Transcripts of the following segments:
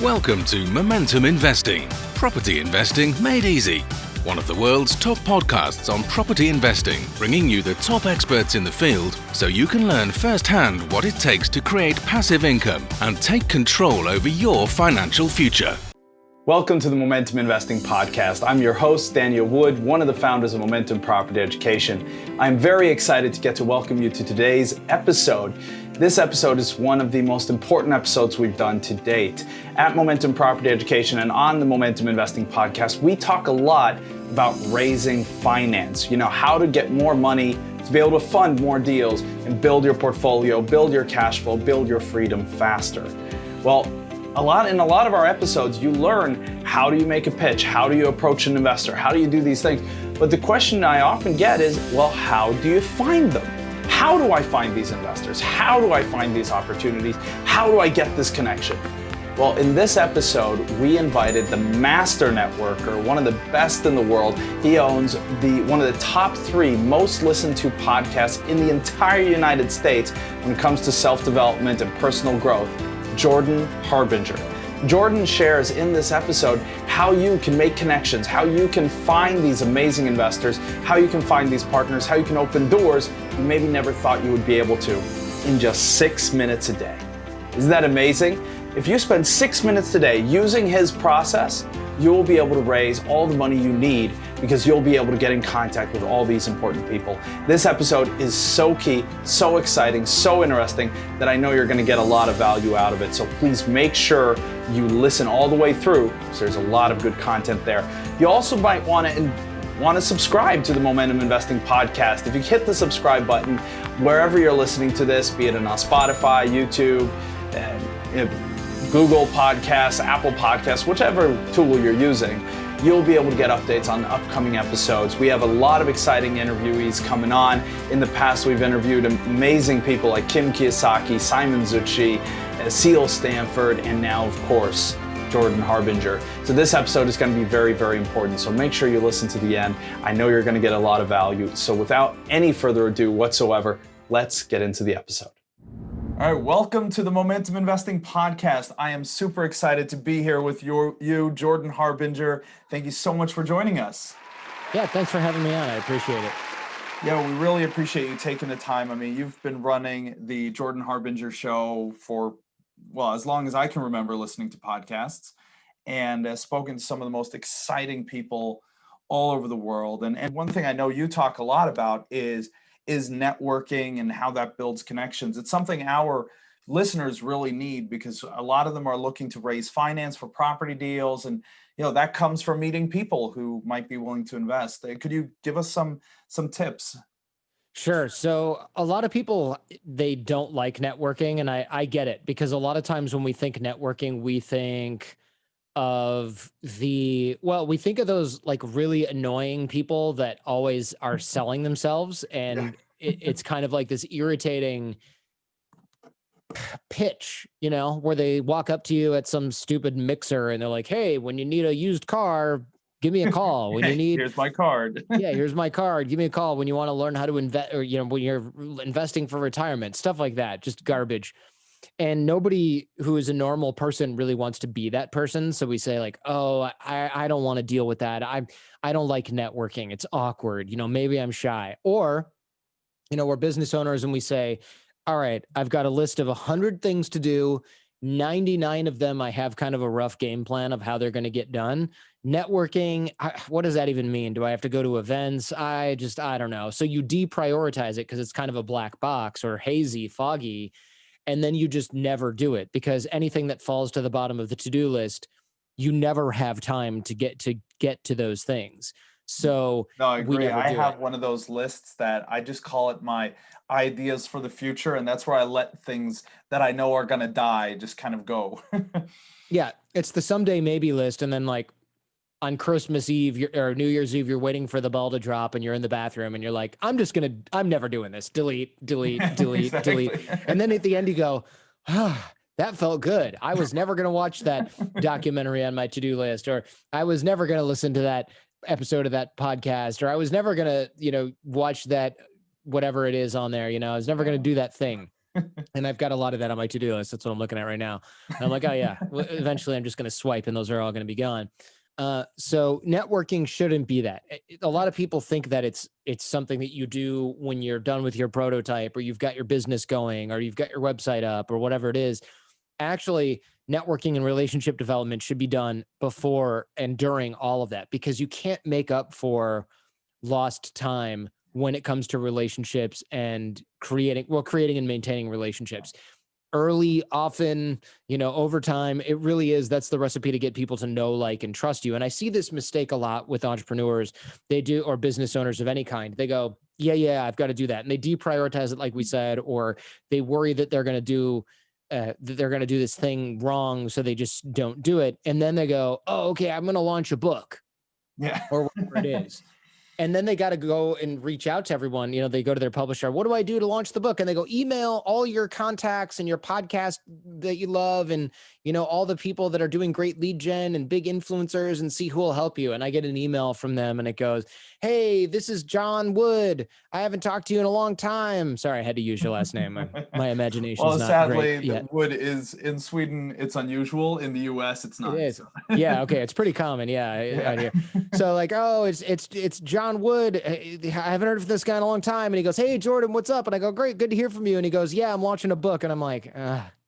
Welcome to Momentum Investing, property investing made easy. One of the world's top podcasts on property investing, bringing you the top experts in the field so you can learn firsthand what it takes to create passive income and take control over your financial future. Welcome to the Momentum Investing Podcast. I'm your host, Daniel Wood, one of the founders of Momentum Property Education. I'm very excited to get to welcome you to today's episode. This episode is one of the most important episodes we've done to date. At Momentum Property Education and on the Momentum Investing Podcast, we talk a lot about raising finance, how to get more money to be able to fund more deals and build your portfolio, build your cash flow, build your freedom faster. Well, in a lot of our episodes, you learn how do you make a pitch? How do you approach an investor? How do you do these things? But the question I often get is, well, how do you find them? How do I find these investors? How do I find these opportunities? How do I get this connection? Well, in this episode, we invited the master networker, one of the best in the world. He owns one of the top 3 most listened to podcasts in the entire United States when it comes to self-development and personal growth, Jordan Harbinger. Jordan shares in this episode how you can make connections, how you can find these amazing investors, how you can find these partners, how you can open doors you maybe never thought you would be able to in just 6 minutes a day. Isn't that amazing? If you spend 6 minutes a day using his process, you'll be able to raise all the money you need because you'll be able to get in contact with all these important people. This episode is so key, so exciting, so interesting that I know you're going to get a lot of value out of it. So please make sure you listen all the way through because there's a lot of good content there. You also might want to subscribe to the Momentum Investing Podcast. If you hit the subscribe button wherever you're listening to this, be it on Spotify, YouTube, Google Podcasts, Apple Podcasts, whichever tool you're using, you'll be able to get updates on upcoming episodes. We have a lot of exciting interviewees coming on. In the past, we've interviewed amazing people like Kim Kiyosaki, Simon Zucci, Seal Stanford, and now, of course, Jordan Harbinger. So this episode is going to be very, very important. So make sure you listen to the end. I know you're going to get a lot of value. So without any further ado whatsoever, let's get into the episode. All right, welcome to the Momentum Investing Podcast. I am super excited to be here with you, Jordan Harbinger. Thank you so much for joining us. Yeah, thanks for having me on. I appreciate it. Yeah, we really appreciate you taking the time. I mean, you've been running the Jordan Harbinger show for, as long as I can remember listening to podcasts, and spoken to some of the most exciting people all over the world. And one thing I know you talk a lot about is networking and how that builds connections. It's something our listeners really need because a lot of them are looking to raise finance for property deals. And, that comes from meeting people who might be willing to invest. Could you give us some tips? Sure. So a lot of people, they don't like networking, and I get it, because a lot of times when we think networking, we think of those like really annoying people that always are selling themselves. And it's kind of like this irritating pitch, where they walk up to you at some stupid mixer and they're like, hey, when you need a used car, give me a call. When you need, here's my card. Yeah, here's my card. Give me a call when you want to learn how to invest, or, when you're investing for retirement, stuff like that, just garbage. And nobody who is a normal person really wants to be that person. So we say like, oh, I don't want to deal with that. I don't like networking. It's awkward. Maybe I'm shy. Or, we're business owners and we say, all right, I've got a list of 100 things to do. 99 of them, I have kind of a rough game plan of how they're going to get done. Networking, what does that even mean? Do I have to go to events? I don't know. So you deprioritize it because it's kind of a black box or hazy, foggy. And then you just never do it because anything that falls to the bottom of the to-do list, you never have time to get to those things. So no, I agree. I have one of those lists that I just call it my ideas for the future. And that's where I let things that I know are going to die just kind of go. Yeah. It's the someday maybe list. And then like on Christmas Eve or New Year's Eve, you're waiting for the ball to drop and you're in the bathroom and you're like, I'm never doing this. Delete. Exactly. Delete. And then at the end you go, that felt good. I was never going to watch that documentary on my to-do list, or I was never going to listen to that episode of that podcast, or I was never going to, watch that whatever it is on there. I was never going to do that thing. And I've got a lot of that on my to-do list. That's what I'm looking at right now. And I'm like, oh yeah, well, eventually I'm just going to swipe and those are all going to be gone. So networking shouldn't be that. A lot of people think that it's something that you do when you're done with your prototype, or you've got your business going, or you've got your website up, or whatever it is. Actually, networking and relationship development should be done before and during all of that, because you can't make up for lost time when it comes to relationships and creating and maintaining relationships. Early, often, over time, it really is. That's the recipe to get people to know, like, and trust you. And I see this mistake a lot with entrepreneurs. They do, or business owners of any kind. They go, yeah, I've got to do that. And they deprioritize it, like we said, or they worry that they're going to do this thing wrong. So they just don't do it. And then they go, oh, okay, I'm going to launch a book. Yeah. Or whatever it is. And then they got to go and reach out to everyone. They go to their publisher. What do I do to launch the book? And they go, email all your contacts and your podcast that you love, and all the people that are doing great lead gen and big influencers, and see who will help you. And I get an email from them and it goes, hey, this is John Wood. I haven't talked to you in a long time. Sorry, I had to use your last name. My imagination is not sadly, great yet. Wood is in Sweden. It's unusual. In the US, it's not. It is. Yeah. Okay. It's pretty common. Yeah. Out here. So like, oh, it's John Wood. I haven't heard from this guy in a long time. And he goes, hey, Jordan, what's up? And I go, great. Good to hear from you. And he goes, yeah, I'm launching a book. And I'm like,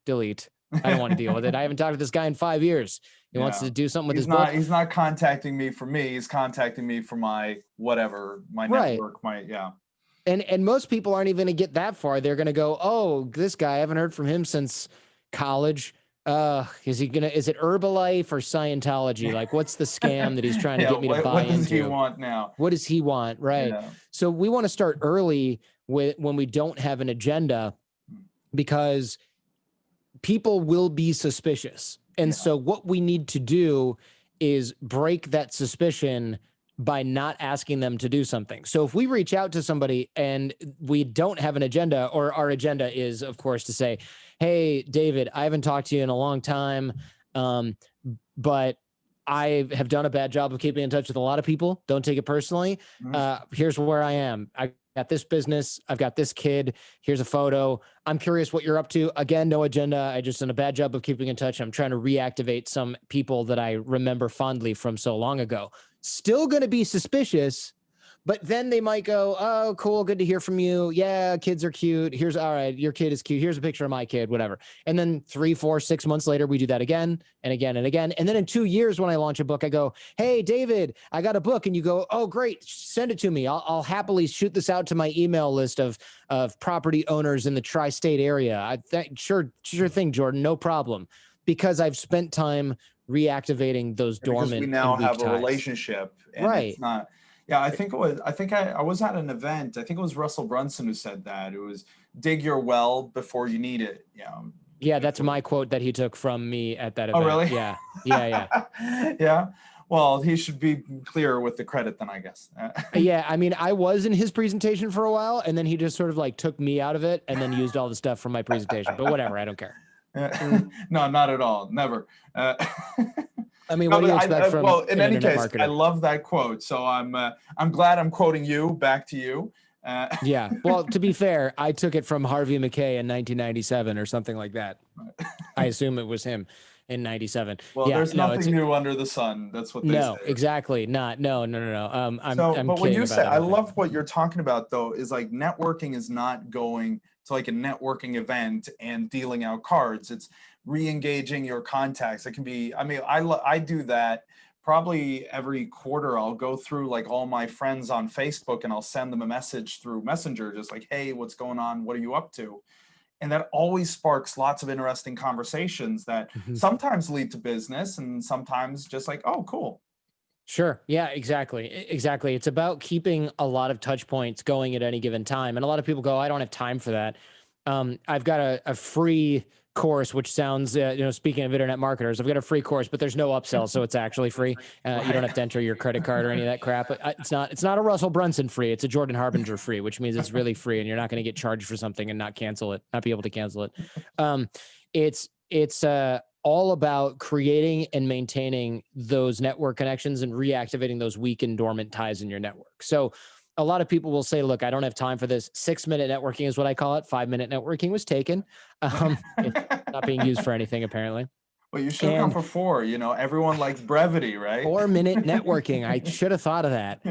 delete. I don't want to deal with it. I haven't talked to this guy in 5 years. He wants to do something with his book. He's not contacting me for me. He's contacting me for my whatever, my network, And most people aren't even going to get that far. They're going to go, oh, this guy, I haven't heard from him since college. Is it Herbalife or Scientology? Like, what's the scam that he's trying to get me to buy into? What does he want now? What does he want? Right. Yeah. So we want to start early when we don't have an agenda, because people will be suspicious. And so what we need to do is break that suspicion by not asking them to do something. So if we reach out to somebody and we don't have an agenda, or our agenda is, of course, to say, hey, David, I haven't talked to you in a long time, but I have done a bad job of keeping in touch with a lot of people. Don't take it personally. Here's where I am. I got this business. I've got this kid. Here's a photo. I'm curious what you're up to. Again, no agenda. I just done a bad job of keeping in touch. I'm trying to reactivate some people that I remember fondly from so long ago. Still going to be suspicious, but then they might go, oh, cool. Good to hear from you. Yeah, kids are cute. All right, your kid is cute. Here's a picture of my kid, whatever. And then 3, 4, 6 months later, we do that again and again and again. And then in 2 years, when I launch a book, I go, hey, David, I got a book. And you go, oh, great. Send it to me. I'll happily shoot this out to my email list of property owners in the tri-state area. Sure thing, Jordan. No problem. Because I've spent time reactivating those dormant. Because we now have a relationship, and it's not. Yeah, I think I was at an event. I think it was Russell Brunson who said that. It was dig your well before you need it. Yeah, that's my quote that he took from me at that event. Oh, really? Yeah. Yeah. Well, he should be clearer with the credit then, I guess. Yeah, I mean, I was in his presentation for a while, and then he just sort of like took me out of it and then used all the stuff from my presentation. But whatever, I don't care. No, not at all. Never. I mean, what do you expect from well, in any case, marketer? I love that quote. So I'm glad I'm quoting you back to you. Yeah. Well, to be fair, I took it from Harvey McKay in 1997 or something like that. I assume it was him in 97. Well, there's nothing new under the sun. That's what they say. No, exactly. Not. No. But when you say, I love what you're talking about, though, is like networking is not going to like a networking event and dealing out cards. It's re-engaging your contacts. It can be, I mean, I do that probably every quarter. I'll go through like all my friends on Facebook and I'll send them a message through Messenger, just like, hey, what's going on? What are you up to? And that always sparks lots of interesting conversations that sometimes lead to business and sometimes just like, oh, cool. Sure. Yeah, exactly. It's about keeping a lot of touch points going at any given time. And a lot of people go, I don't have time for that. I've got a free course, which sounds, speaking of internet marketers, I've got a free course, but there's no upsell. So it's actually free. You don't have to enter your credit card or any of that crap. It's not a Russell Brunson free. It's a Jordan Harbinger free, which means it's really free and you're not going to get charged for something and not be able to cancel it. It's all about creating and maintaining those network connections and reactivating those weak and dormant ties in your network. So a lot of people will say, look, I don't have time for this. 6-minute networking is what I call it. 5-minute networking was taken. It's not being used for anything apparently. Well, you should have come And for 4. You know, everyone likes brevity, right? 4-minute networking. I should have thought of that.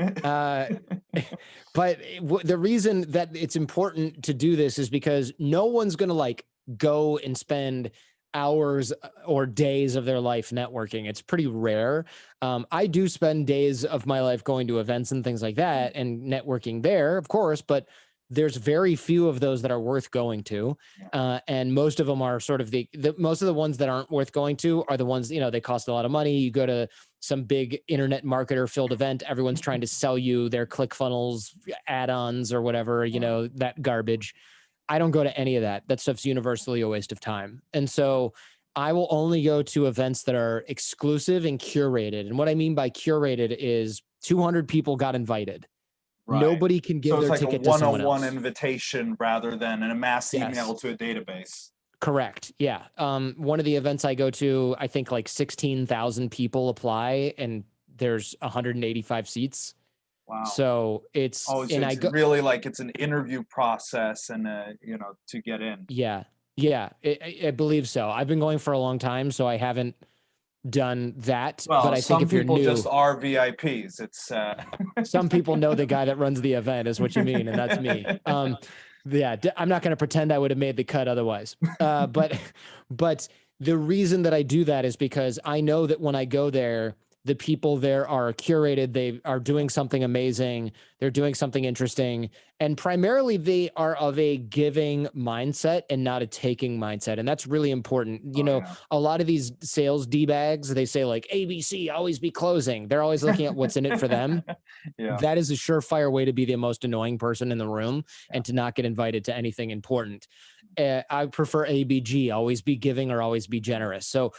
But the reason that it's important to do this is because no one's going to like go and spend hours or days of their life networking. It's pretty rare. I do spend days of my life going to events and things like that and networking there, of course, but there's very few of those that are worth going to. And most of them are sort of most of the ones that aren't worth going to are the ones, you know, they cost a lot of money. You go to some big internet marketer filled event. Everyone's trying to sell you their ClickFunnels add-ons or whatever, you know, that garbage. I don't go to any of that. That stuff's universally a waste of time. And so I will only go to events that are exclusive and curated. And what I mean by curated is 200 people got invited. Right. Nobody can give their ticket to someone else. So it's like a one-on-one invitation rather than a mass email to a database. Correct. Yeah. One of the events I go to, I think like 16,000 people apply and there's 185 seats. Wow. So it's, really like it's an interview process and, you know, to get in. Yeah. Yeah. I believe so. I've been going for a long time, so I haven't done that. Well, but I think if you're new, just are VIPs. It's some people know the guy that runs the event is what you mean, and that's me. Yeah, I'm not going to pretend I would have made the cut otherwise. But the reason that I do that is because I know that when I go there, the people there are curated. They are doing something amazing. They're doing something interesting. And primarily they are of a giving mindset and not a taking mindset. And that's really important. You know, a lot of these sales D-bags, they say like ABC, always be closing. They're always looking at what's in it for them. That is a surefire way to be the most annoying person in the room and to not get invited to anything important. I prefer ABG, always be giving or always be generous. So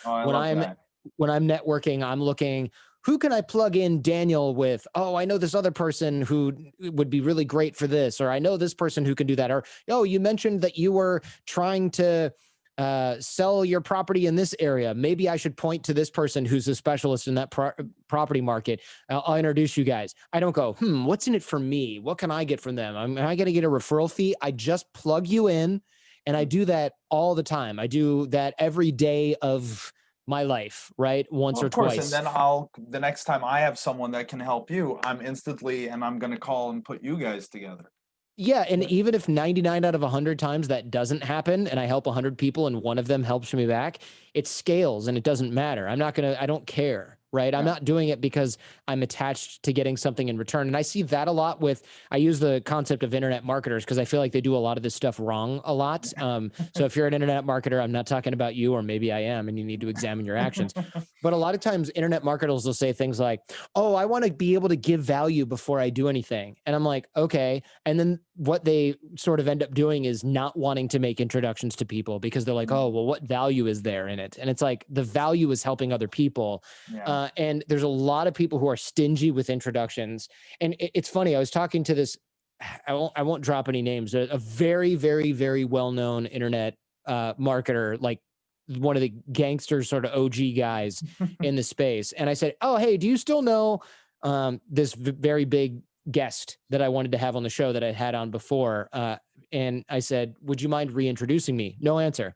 when I'm networking, I'm looking, who can I plug in Daniel with? Oh, I know this other person who would be really great for this, or I know this person who can do that. Or, oh, you mentioned that you were trying to sell your property in this area. Maybe I should point to this person who's a specialist in that property market. I'll introduce you guys. I don't go, what's in it for me? What can I get from them? Am I going to get a referral fee? I just plug you in, and I do that all the time. I do that every day of my life, right? Once or twice. And then the next time I have someone that can help you, I'm going to call and put you guys together. Yeah. And even if 99 out of 100 times that doesn't happen and I help 100 people and one of them helps me back, it scales and it doesn't matter. I don't care. Right. I'm not doing it because I'm attached to getting something in return. And I see that a lot I use the concept of internet marketers because I feel like they do a lot of this stuff wrong a lot. So if you're an internet marketer, I'm not talking about you, or maybe I am, and you need to examine your actions. But a lot of times internet marketers will say things like, oh, I want to be able to give value before I do anything. And I'm like, okay. And then what they sort of end up doing is not wanting to make introductions to people because they're like, oh, well, what value is there in it? And it's like, the value is helping other people. And there's a lot of people who are stingy with introductions. And it's funny. I was talking to this, I won't drop any names, a very, very, very well-known internet marketer, like one of the gangster sort of OG guys in the space. And I said, oh, hey, do you still know this very big guest that I wanted to have on the show that I had on before? And I said, would you mind reintroducing me? No answer.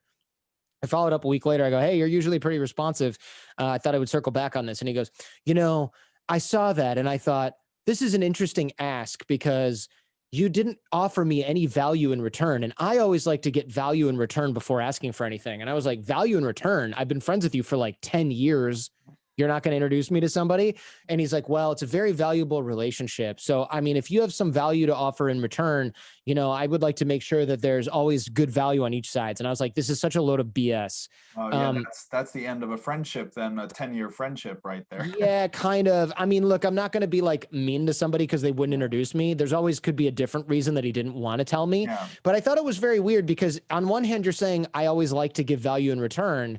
I followed up a week later. I go, hey, you're usually pretty responsive. I thought I would circle back on this. And he goes, you know, I saw that and I thought, this is an interesting ask because you didn't offer me any value in return. And I always like to get value in return before asking for anything. And I was like, value in return? I've been friends with you for like 10 years. You're not going to introduce me to somebody? And he's like, well, it's a very valuable relationship. So, I mean, if you have some value to offer in return, you know, I would like to make sure that there's always good value on each side. And I was like, this is such a load of BS. Oh, yeah, that's the end of a friendship, then a 10-year friendship right there. Yeah, kind of. I mean, look, I'm not going to be like mean to somebody because they wouldn't introduce me. There's always could be a different reason that he didn't want to tell me. Yeah. But I thought it was very weird because on one hand, you're saying I always like to give value in return.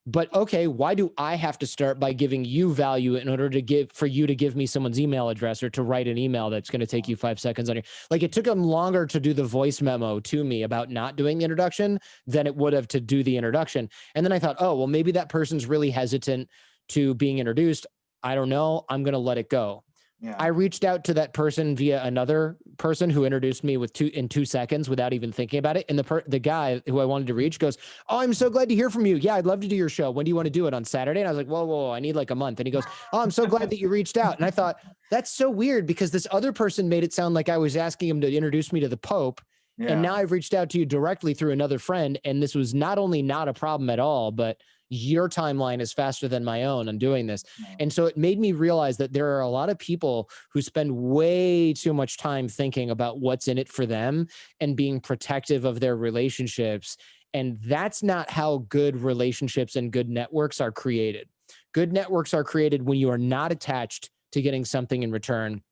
But okay, why do I have to start by giving you value in order for you to give me someone's email address or to write an email that's going to take you 5 seconds on your, like it took them longer to do the voice memo to me about not doing the introduction than it would have to do the introduction. And then I thought, oh, well, maybe that person's really hesitant to being introduced. I don't know. I'm going to let it go. I reached out to that person via another person who introduced me in 2 seconds without even thinking about it. And the guy who I wanted to reach goes, "Oh, I'm so glad to hear from you. Yeah, I'd love to do your show. When do you want to do it? On Saturday?" And I was like, whoa, I need like a month. And he goes, "Oh, I'm so glad that you reached out." And I thought, that's so weird because this other person made it sound like I was asking him to introduce me to the Pope. Yeah. And now I've reached out to you directly through another friend. And this was not only not a problem at all, but your timeline is faster than my own on doing this. Yeah. And so it made me realize that there are a lot of people who spend way too much time thinking about what's in it for them and being protective of their relationships. And that's not how good relationships and good networks are created. Good networks are created when you are not attached to getting something in return,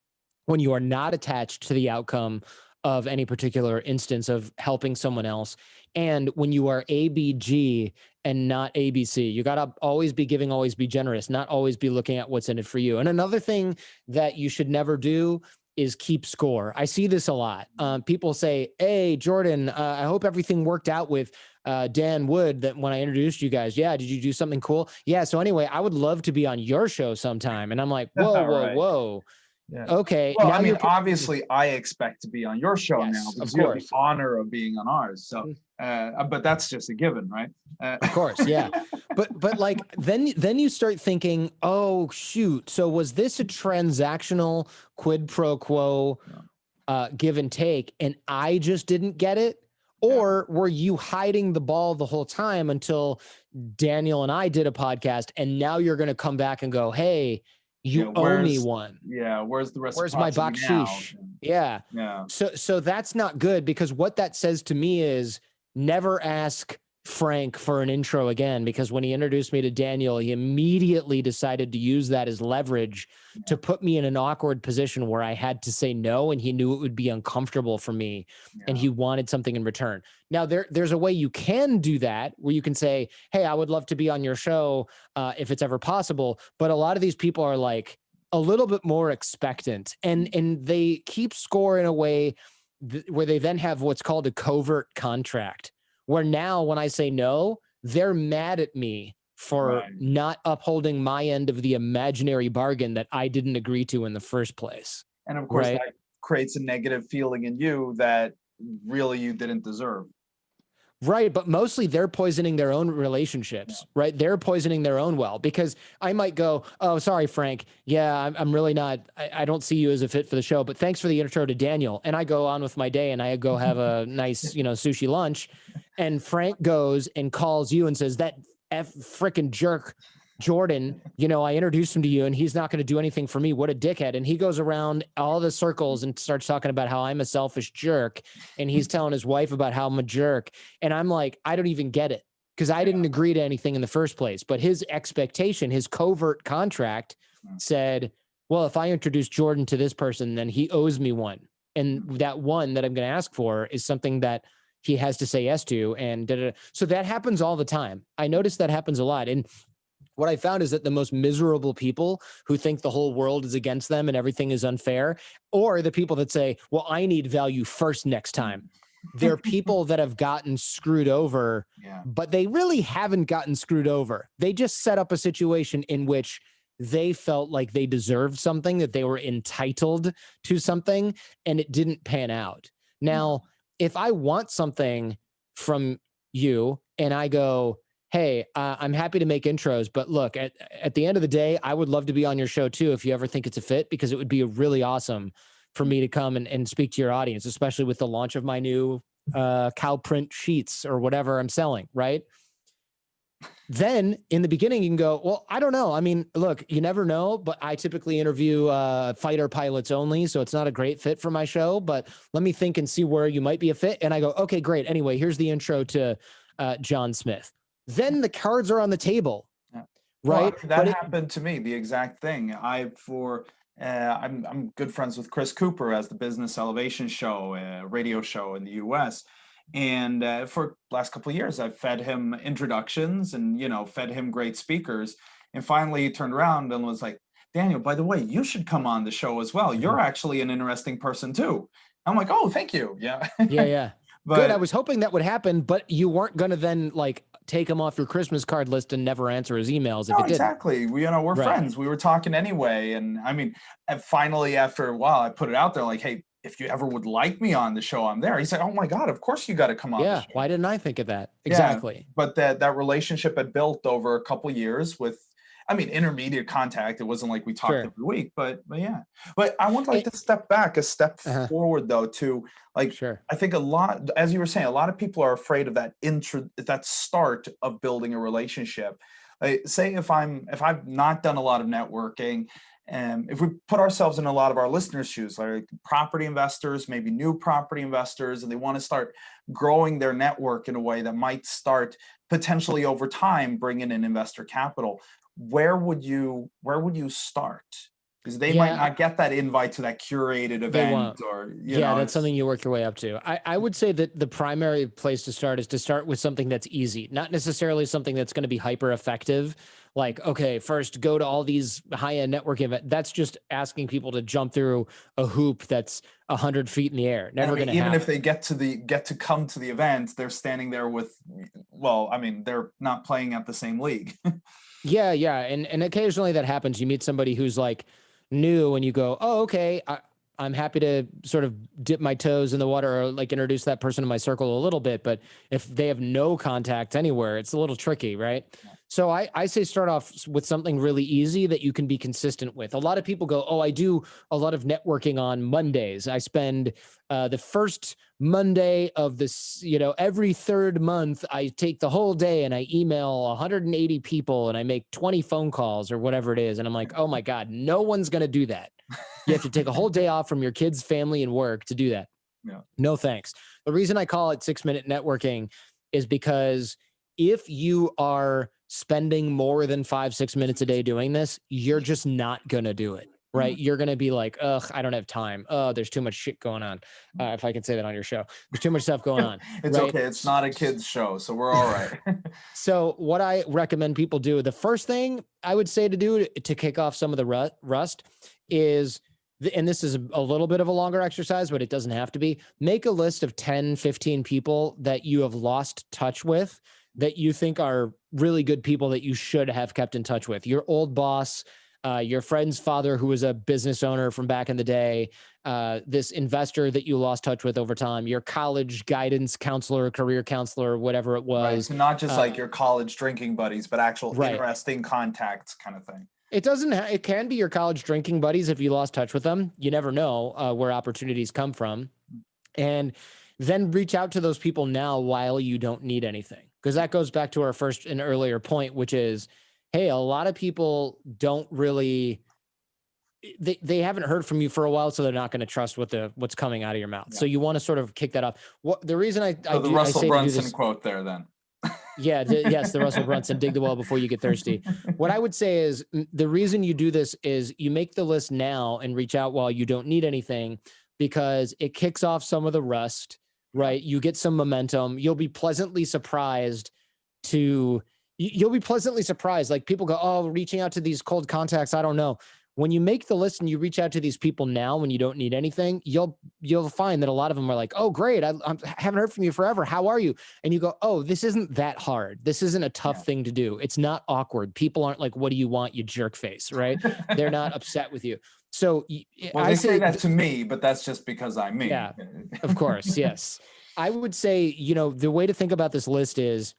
when you are not attached to the outcome of any particular instance of helping someone else, and when you are ABG and not ABC. You got to always be giving, always be generous, not always be looking at what's in it for you. And another thing that you should never do is keep score. I see this a lot. People say, "Hey, Jordan, I hope everything worked out with Dan Wood that when I introduced you guys. Yeah, did you do something cool? Yeah, so anyway, I would love to be on your show sometime." And I'm like, whoa. Yeah. Okay. Well, now I mean, obviously, I expect to be on your show now because you have the honor of being on ours. So, but that's just a given, right? Of course, yeah. But like then you start thinking, oh shoot. So was this a transactional quid pro quo give and take, and I just didn't get it? Or were you hiding the ball the whole time until Daniel and I did a podcast, and now you're going to come back and go, "Hey, you owe me one." Yeah. Where's the rest? Where's my bakshish? Yeah. So that's not good, because what that says to me is never ask Frank for an intro again, because when he introduced me to Daniel, he immediately decided to use that as leverage to put me in an awkward position where I had to say no, and he knew it would be uncomfortable for me, and he wanted something in return. Now there's a way you can do that where you can say, "Hey, I would love to be on your show if it's ever possible." But a lot of these people are like a little bit more expectant, and they keep score in a way where they then have what's called a covert contract, where now when I say no, they're mad at me for not upholding my end of the imaginary bargain that I didn't agree to in the first place. And of course, that creates a negative feeling in you that really you didn't deserve. Right. But mostly they're poisoning their own relationships, right? They're poisoning their own well, because I might go, "Oh, sorry, Frank. Yeah, I'm really not, I don't see you as a fit for the show, but thanks for the intro to Daniel." And I go on with my day and I go have a nice, sushi lunch. And Frank goes and calls you and says, "That frickin' jerk, Jordan, I introduced him to you and he's not going to do anything for me. What a dickhead." And he goes around all the circles and starts talking about how I'm a selfish jerk. And he's telling his wife about how I'm a jerk. And I'm like, I don't even get it, because I didn't agree to anything in the first place. But his expectation, his covert contract said, well, if I introduce Jordan to this person, then he owes me one. And that one that I'm going to ask for is something that he has to say yes to. And so that happens all the time. I notice that happens a lot. And what I found is that the most miserable people who think the whole world is against them and everything is unfair, or the people that say, "Well, I need value first next time." They're people that have gotten screwed over, but they really haven't gotten screwed over. They just set up a situation in which they felt like they deserved something, that they were entitled to something, and it didn't pan out. Now, if I want something from you and I go, "Hey, I'm happy to make intros, but look, at the end of the day, I would love to be on your show too if you ever think it's a fit, because it would be really awesome for me to come and speak to your audience, especially with the launch of my new cow print sheets or whatever I'm selling," right? Then in the beginning, you can go, "Well, I don't know. I mean, look, you never know, but I typically interview fighter pilots only, so it's not a great fit for my show, but let me think and see where you might be a fit." And I go, "Okay, great. Anyway, here's the intro to John Smith." Then the cards are on the table, right? Well, that happened to me, the exact thing. I'm good friends with Chris Cooper as the Business Elevation Show, radio show in the US. And for the last couple of years, I've fed him introductions and, fed him great speakers. And finally he turned around and was like, "Daniel, by the way, you should come on the show as well. You're actually an interesting person too." I'm like, "Oh, thank you." Yeah. Yeah. But good. I was hoping that would happen, but you weren't going to then like take him off your Christmas card list and never answer his emails if No, he didn't. exactly. We're Right. friends. We were talking anyway. And I mean, and finally, after a while, I put it out there like, hey, if you ever would like me on the show, I'm there. He said, oh my God, of course you got to come on the Yeah. show. Why didn't I think of that? Yeah, Exactly. but that relationship had built over a couple years with, I mean, intermediate contact. It wasn't like we talked Sure. every week, but yeah. But I would like to step back a step forward though, to like, Sure. I think a lot, as you were saying, a lot of people are afraid of that that start of building a relationship. Like, say if I've not done a lot of networking, and if we put ourselves in a lot of our listeners' shoes, like property investors, maybe new property investors, and they want to start growing their network in a way that might start potentially over time bringing in investor capital, where would you start? Because they might not get that invite to that curated event, or that's something you work your way up to. I would say that the primary place to start is to start with something that's easy, not necessarily something that's going to be hyper effective. Like, okay, first go to all these high-end networking events. That's just asking people to jump through a hoop that's 100 feet in the air. Never going to happen. Even if they get to come to the event, they're standing there with, well, I mean, they're not playing at the same league. Yeah. And occasionally that happens. You meet somebody who's like new and you go, oh, okay, I'm happy to sort of dip my toes in the water or like introduce that person to my circle a little bit. But if they have no contact anywhere, it's a little tricky, right? Yeah. So I say start off with something really easy that you can be consistent with. A lot of people go, oh, I do a lot of networking on Mondays. I spend the first Monday of this, every third month, I take the whole day and I email 180 people and I make 20 phone calls or whatever it is. And I'm like, oh my God, no one's going to do that. You have to take a whole day off from your kids, family, and work to do that. Yeah. No, thanks. The reason I call it 6-minute networking is because if you are spending more than 5-6 minutes a day doing this, you're just not going to do it. Right. You're going to be like, ugh, I don't have time. Oh, there's too much shit going on. If I can say that on your show, there's too much stuff going on. It's right? Okay. It's not a kid's show, so we're all right. So what I recommend people do, the first thing I would say to do to kick off some of the rust is, and this is a little bit of a longer exercise, but it doesn't have to be, make a list of 10, 15 people that you have lost touch with that you think are really good people that you should have kept in touch with. Your old boss, your friend's father who was a business owner from back in the day, this investor that you lost touch with over time, your college guidance counselor, career counselor, whatever it was. Right. So not just like your college drinking buddies, but actual interesting contacts kind of thing. It doesn't. It can be your college drinking buddies if you lost touch with them. You never know where opportunities come from, and then reach out to those people now while you don't need anything, because that goes back to our first and earlier point, which is, hey, a lot of people don't really. They haven't heard from you for a while, so they're not going to trust what's coming out of your mouth. Yeah. So you want to sort of kick that up. The reason I the Russell Brunson quote there then. Yeah. Yes. The Russell Brunson, dig the well before you get thirsty. What I would say is the reason you do this is you make the list now and reach out while you don't need anything, because it kicks off some of the rust, right? You get some momentum. You'll be pleasantly surprised. Like people go, oh, reaching out to these cold contacts, I don't know. When you make the list and you reach out to these people now when you don't need anything, you'll find that a lot of them are like, oh, great. I haven't heard from you forever. How are you? And you go, oh, this isn't that hard. This isn't a tough thing to do. It's not awkward. People aren't like, what do you want, you jerk face, right? They're not upset with you. So they say that to me, but that's just because I'm me. Yeah, of course. Yes. I would say, the way to think about this list is,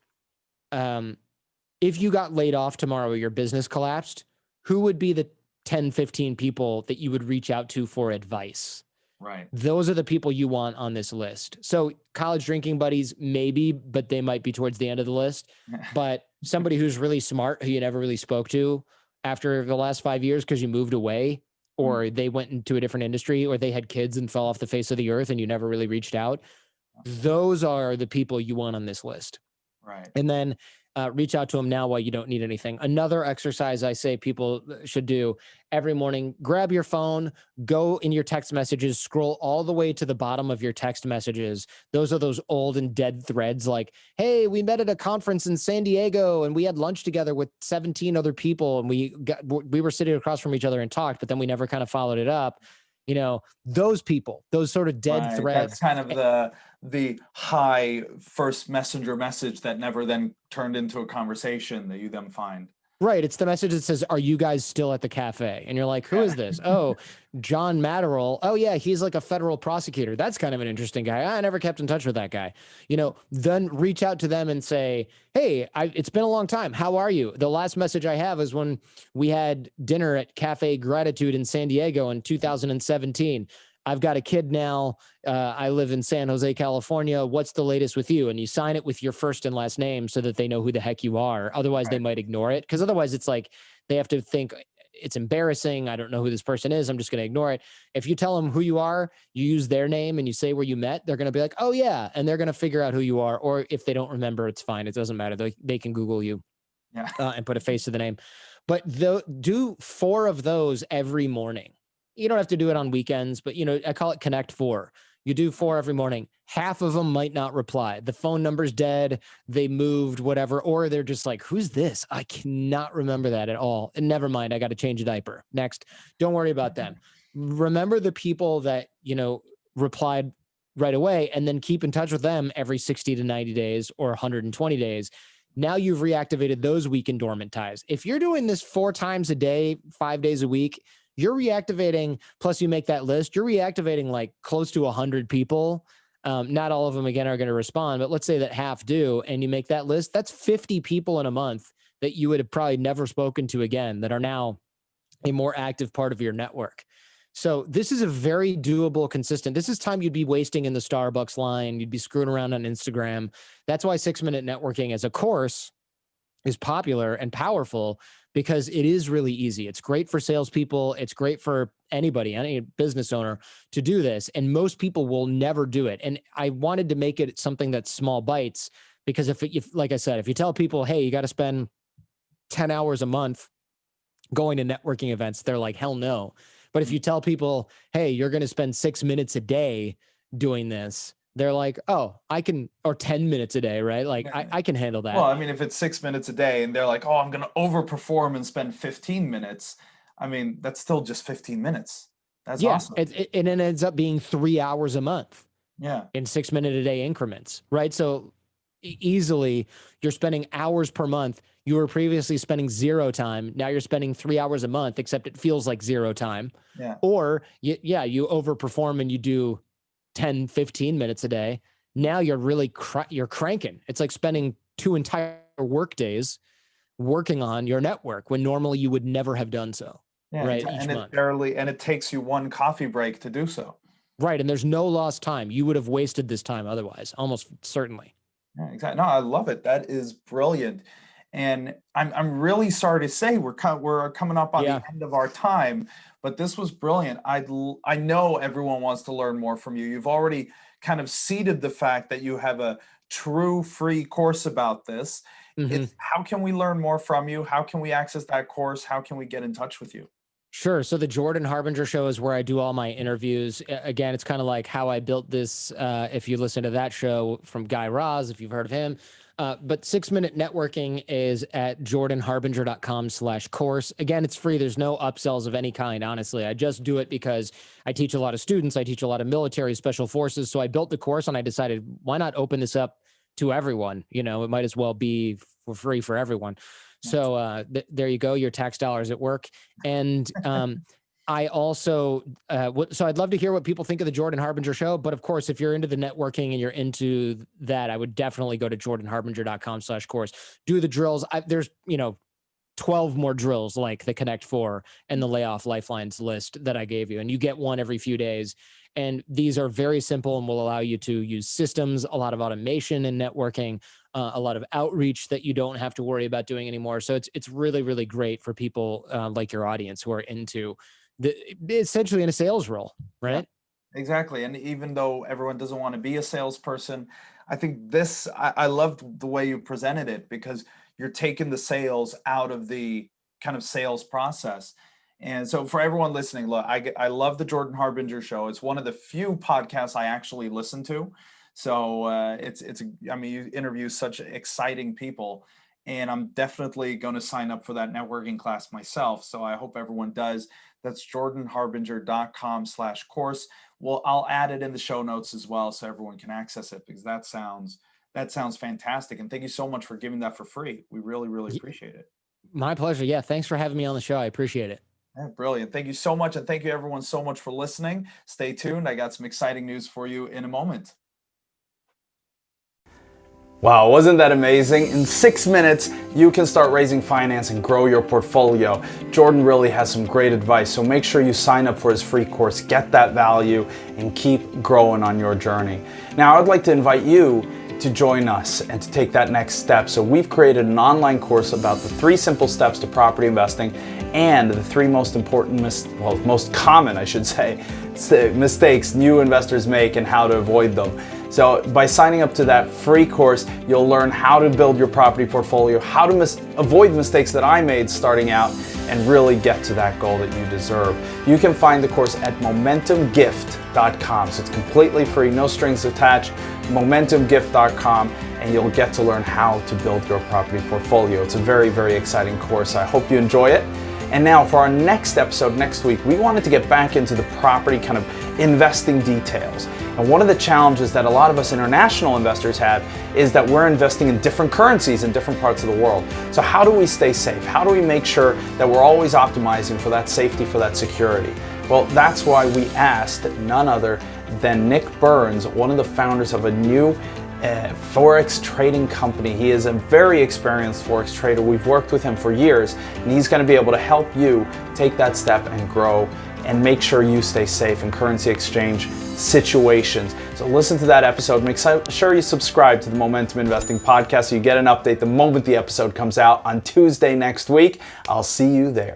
if you got laid off tomorrow or your business collapsed, who would be the 10, 15 people that you would reach out to for advice? Right. Those are the people you want on this list. So college drinking buddies, maybe, but they might be towards the end of the list. But somebody who's really smart, who you never really spoke to after the last 5 years because you moved away, or they went into a different industry, or they had kids and fell off the face of the earth and you never really reached out. Those are the people you want on this list. Right. And then reach out to them now while you don't need anything. Another exercise I say people should do every morning, grab your phone, go in your text messages, scroll all the way to the bottom of your text messages. Those are those old and dead threads like, hey, we met at a conference in San Diego and we had lunch together with 17 other people and we were sitting across from each other and talked, but then we never kind of followed it up. Those people, those sort of dead threads. That's kind of the high first messenger message that never then turned into a conversation that you then find. Right. It's the message that says, "Are you guys still at the cafe?" And you're like, "Who is this?" "Oh, John Matterall. Oh yeah, he's like a federal prosecutor. That's kind of an interesting guy. I never kept in touch with that guy." Then reach out to them and say, "Hey, it's been a long time. How are you?" The last message I have is when we had dinner at Cafe Gratitude in San Diego in 2017. "I've got a kid now. I live in San Jose, California. What's the latest with you?" And you sign it with your first and last name so that they know who the heck you are. Otherwise, they Right. might ignore it, because otherwise it's like they have to think it's embarrassing. I don't know who this person is. I'm just going to ignore it. If you tell them who you are, you use their name and you say where you met, they're going to be like, "Oh yeah." And they're going to figure out who you are. Or if they don't remember, it's fine. It doesn't matter. They can Google you Yeah. and put a face to the name. But do 4 of those every morning. You don't have to do it on weekends, but I call it Connect 4. You do 4 every morning. Half of them might not reply. The phone number's dead. They moved, whatever, or they're just like, "Who's this? I cannot remember that at all. And never mind. I got to change a diaper." Next. Don't worry about them. Remember the people that, replied right away, and then keep in touch with them every 60 to 90 days or 120 days. Now you've reactivated those weakened dormant ties. If you're doing this 4 times a day, 5 days a week, you're reactivating, plus you make that list, you're reactivating like close to 100 people. Not all of them, again, are going to respond, but let's say that half do, and you make that list. That's 50 people in a month that you would have probably never spoken to again that are now a more active part of your network. So this is a very doable, consistent. This is time you'd be wasting in the Starbucks line. You'd be screwing around on Instagram. That's why 6-minute networking as a course is popular and powerful, because it is really easy. It's great for salespeople. It's great for anybody, any business owner, to do this. And most people will never do it. And I wanted to make it something that's small bites, because if like I said, if you tell people, "Hey, you got to spend 10 hours a month going to networking events," they're like, "Hell no." But if you tell people, "Hey, you're going to spend 6 minutes a day doing this," they're like, "Oh, I can," or 10 minutes a day, right? Like I can handle that. Well, I mean, if it's 6 minutes a day and they're like, "Oh, I'm going to overperform and spend 15 minutes," I mean, that's still just 15 minutes. That's Yeah. awesome. And it ends up being 3 hours a month Yeah. in 6-minute a day increments, right? So easily you're spending hours per month. You were previously spending 0 time. Now you're spending 3 hours a month, except it feels like 0 time. Yeah. Or you overperform and you do 10, 15 minutes a day. Now you're really, you're cranking. It's like spending 2 entire work days working on your network when normally you would never have done so, Yeah. right? Each month. And it takes you 1 coffee break to do so. Right. And there's no lost time. You would have wasted this time otherwise, almost certainly. Yeah, exactly. No, I love it. That is brilliant. And I'm really sorry to say we're coming up on Yeah. the end of our time, but this was brilliant. I know everyone wants to learn more from you. You've already kind of seeded the fact that you have a true free course about this. Mhm. How can we learn more from you? How can we access that course? How can we get in touch with you? Sure. So the Jordan Harbinger show is where I do all my interviews. Again, it's kind of like how I built this. If you listen to that show from Guy Raz, if you've heard of him. But 6-minute networking is at jordanharbinger.com/course. Again, it's free. There's no upsells of any kind, honestly. I just do it because I teach a lot of students. I teach a lot of military special forces. So I built the course and I decided, why not open this up to everyone? It might as well be for free for everyone. So there you go. Your tax dollars at work. And I also, so I'd love to hear what people think of the Jordan Harbinger show. But of course, if you're into the networking and you're into that, I would definitely go to jordanharbinger.com/course. Do the drills. There's 12 more drills like the Connect 4 and the Layoff Lifelines list that I gave you. And you get one every few days. And these are very simple and will allow you to use systems, a lot of automation and networking, a lot of outreach that you don't have to worry about doing anymore. So it's really, really great for people like your audience who are into essentially in a sales role, right? Yeah, exactly. And even though everyone doesn't want to be a salesperson, I think I loved the way you presented it, because you're taking the sales out of the kind of sales process. And so for everyone listening, look, I love the Jordan Harbinger show. It's one of the few podcasts I actually listen to. So I mean, you interview such exciting people, and I'm definitely going to sign up for that networking class myself. So I hope everyone does. That's jordanharbinger.com/course. I'll add it in the show notes as well so everyone can access it, because that sounds fantastic. And thank you so much for giving that for free. We really, really appreciate it. My pleasure. Yeah. Thanks for having me on the show. I appreciate it. Yeah, brilliant. Thank you so much. And thank you everyone so much for listening. Stay tuned. I got some exciting news for you in a moment. Wow, wasn't that amazing? In 6 minutes, you can start raising finance and grow your portfolio. Jordan really has some great advice, so make sure you sign up for his free course, get that value, and keep growing on your journey. Now, I'd like to invite you to join us and to take that next step. So we've created an online course about the 3 simple steps to property investing and the 3 most important, most common, I should say, mistakes new investors make and how to avoid them. So by signing up to that free course, you'll learn how to build your property portfolio, how to avoid mistakes that I made starting out, and really get to that goal that you deserve. You can find the course at momentumgift.com. So it's completely free, no strings attached, momentumgift.com, and you'll get to learn how to build your property portfolio. It's a very, very exciting course. I hope you enjoy it. And now for our next episode next week, we wanted to get back into the property kind of investing details. And one of the challenges that a lot of us international investors have is that we're investing in different currencies in different parts of the world. So how do we stay safe? How do we make sure that we're always optimizing for that safety, for that security? Well, that's why we asked none other than Nick Burns, one of the founders of a new Forex trading company. He is a very experienced Forex trader. We've worked with him for years, and he's going to be able to help you take that step and grow and make sure you stay safe in currency exchange situations. So listen to that episode. Make sure you subscribe to the Momentum Investing podcast so you get an update the moment the episode comes out on Tuesday next week. I'll see you there.